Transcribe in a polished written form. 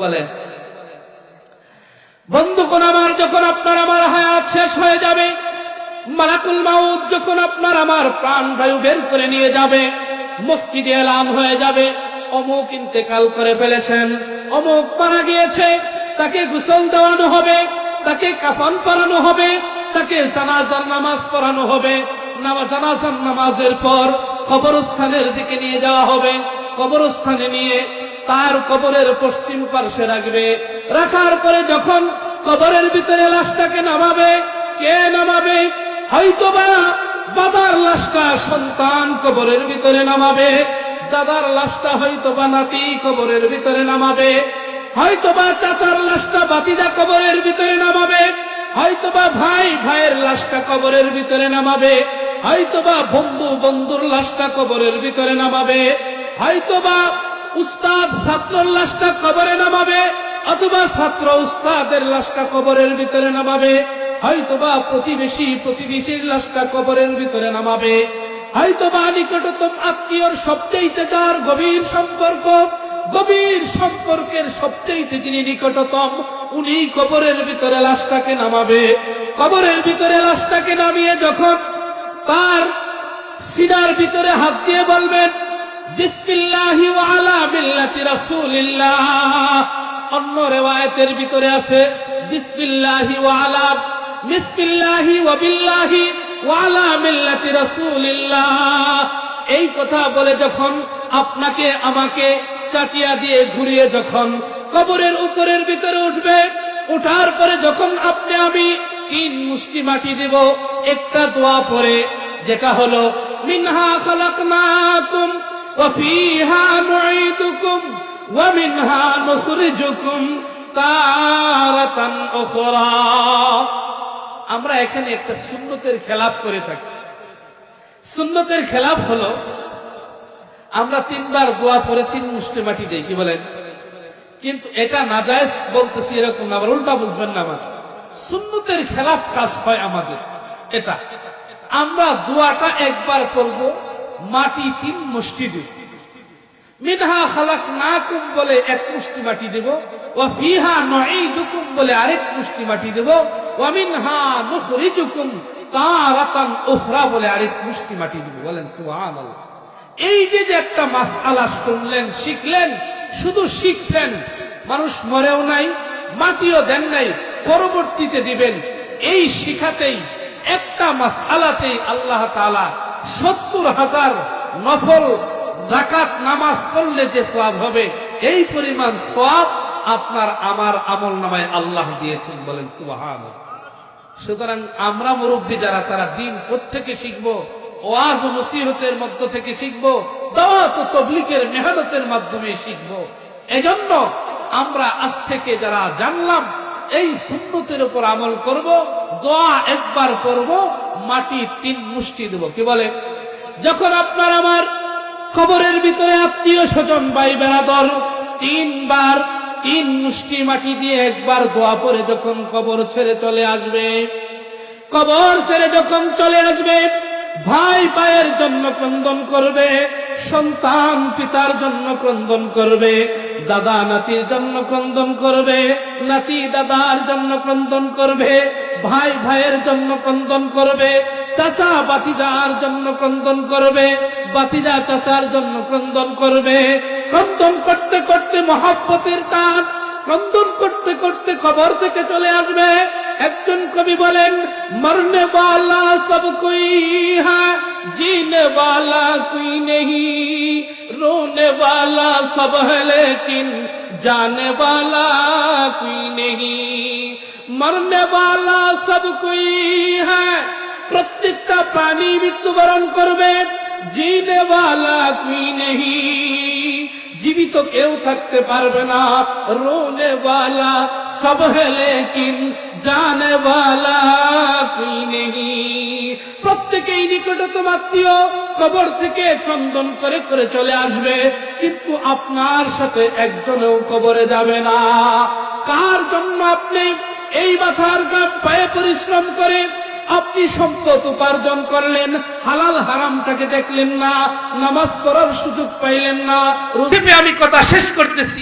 বলেন বন্ধুগণ আমার, যখন আপনার আমার হায়াত শেষ হয়ে যাবে, মালাকুল মাউত যখন আপনার আমার প্রাণ বায়ু বের করে নিয়ে যাবে, মসজিদে এলান হয়ে যাবে অমুক ইন্তেকাল করে ফেলেছেন, অমুক মারা গিয়েছে, তাকে গোসল দেওয়ানো হবে, তাকে কাফন পরানো হবে, তাকে জানাজার নামাজ পড়ানো হবে। জানাজার নামাজের পর কবরস্থানের দিকে নিয়ে যাওয়া হবে। কবরস্থানে নিয়ে তার কবরের পশ্চিম পার্শ্বে রাখবে। রাখার পরে যখন কবরের ভিতরে লাশটাকে নামাবে, কে নামাবে? হয়তোবা বাবার লাশটা সন্তান কবরের ভিতরে নামাবে, দাদার লাশটা হয়তোবা নাতি কবরের ভিতরে নামাবে, হয়তোবা চাচার লাশটা ভাতিজা কবরের ভিতরে নামাবে, হয়তোবা ভাই ভাইয়ের লাশটা কবরের ভিতরে নামাবে, হয়তোবা বন্ধু বন্ধুর লাশটা কবরের ভিতরে নামাবে, হয়তোবা উস্তাদ ছাত্রের লাশটা কবরে নামাবে, অথবা ছাত্র উস্তাদের লাশটা কবরের ভিতরে নামাবে, হয়তোবা প্রতিবেশীর লাশটা কবরের ভিতরে নামাবে, হয়তোবা নিকটতম আত্মীয়র সবচেয়ে যার গভীর সম্পর্কের সবচেয়ে যিনি নিকটতম, উনি কবরের ভিতরে লাশটাকে নামাবে। কবরের ভিতরে লাশটাকে নামিয়ে যখন তার সিনার ভিতরে হাত দিয়ে বলবেন বিসমিল্লাহি ওয়া আলা মিল্লাতি রাসূলিল্লাহ, অন্য রিওয়ায়াতের ভিতরে আছে বিসমিল্লাহি ওয়া বিল্লাহি ওয়া আলা মিল্লাতি রাসূলিল্লাহ। এই কথা বলে যখন আপনাকে আমাকে চাটিয়া দিয়ে ঘুরিয়ে যখন কবরের উপরের ভিতরে উঠবে, উঠার পরে যখন আপনি আমি 3 মুষ্টি মাটি দেব, একটা দোয়া পড়ে, যেটা হলো মিনহা খালাকনাকুম ওয়া ফিহা নুঈদুকুম ওয়া মিনহা নুখরিজুকুম তারাতান উখরা। আমরা এখানে একটা সুন্নতের খেলাফ করে থাকি। সুন্নতের খেলাফ হলো আমরা 3 বার দোয়া পরে 3 মুষ্টি মাটি দেই, কি বলেন? কিন্তু এটা নাজায়েজ বলতেছি এরকম না, আবার উল্টা বুঝবেন না। আমাকে সুন্নতের খেলাফ কাজ হয় আমাদের এটা। আমরা দোয়াটা একবার করব, মাটি 3 মুষ্টি দেব, মিনহা খালাকনাকুম বলে 1 মুষ্টি মাটি দেব, ওয়া ফিহা নুঈদুকুম বলে আরেক মুষ্টি মাটি দেব, ওয়া মিনহা নুখরিজুকুম তারাতান উখরা বলে আরেক মুষ্টি মাটি দেব। বলেন সুবহানাল্লাহ। এই যে একটা মাসআলা শুনলেন, শিখলেন, শুধু শিখছেন, মানুষ মরেও নাই, মাটিও দেন নাই, পরবর্তীতে দিবেন। এই শিখাতেই একটা মাসআলাতেই আল্লাহ তাআলা 70,000 নফল রাকাত নামাজ পড়লে যে সওয়াব হবে, এই পরিমাণ সওয়াব আপনার আমার আমল নামায় আল্লাহ দিয়েছেন। বলেন সুবহানাল্লাহ। সুতরাং আমরা মুরব্বী যারা, তারা দ্বীন কোত্থেকে শিখবো? ওয়াজ ও নসিহতের মধ্য থেকে শিখবো, দাওয়াত ও তাবলীগের মেহনতের মাধ্যমে শিখবো। এজন্য আমরা আজ থেকে যারা জানলাম এই সুন্নতের উপর আমল করব, দোয়া একবার করব, মাটি 3 মুষ্টি দেব। কি বলে? যখন আপনার আমার কবরের ভিতরে আত্মীয় স্বজন ভাই বেরাদর 3 বার 3 মুষ্টি মাটি দিয়ে একবার দোয়া পড়ে যখন কবর ছেড়ে চলে আসবে, কবর ছেড়ে যখন চলে আসবে, ভাই ভাইয়ের জন্য ক্রন্দন করবে, সন্তান পিতার জন্য ক্রন্দন করবে, দাদা নাতির জন্য ক্রন্দন করবে, নাতি দাদার জন্য ক্রন্দন করবে, ভাই ভাইয়ের জন্য ক্রন্দন করবে, চাচা ভাতিজার জন্য ক্রন্দন করবে, ভাতিজা চাচার জন্য ক্রন্দন করবে। ক্রন্দন করতে করতে মহব্বতের টান, ক্রন্দন করতে করতে কবর থেকে চলে আসবে। একজন কবি বলেন, মরনে वाला सब कोई है, जीने वाला कोई नहीं, रोने वाला सब है लेकिन जाने वाला कोई नहीं। मरने वाला सब कोई है, প্রত্যেকটা প্রাণী মৃত্যুবরণ করবে, जीने वाला कोई नहीं, জীবিত কেউ থাকতে পারবে না, রোনে वाला सब है लेकिन जाने वाला कोई नहीं। প্রত্যেকেই নিকটতম আত্মীয় কবর থেকে ক্রন্দন করে করে চলে আসবে, কিন্তু আপনার সাথে একজনও কবরে যাবে না। কার জন্য আপনি এই মাথার ঘাম পায়ে পরিশ্রম করে আপনি সম্পদ উপার্জন করলেন, হালাল হারামটাকে দেখলেন না, নামাজ পড়ার সুযোগ পাইলেন না। আমি কথা শেষ করতেছি।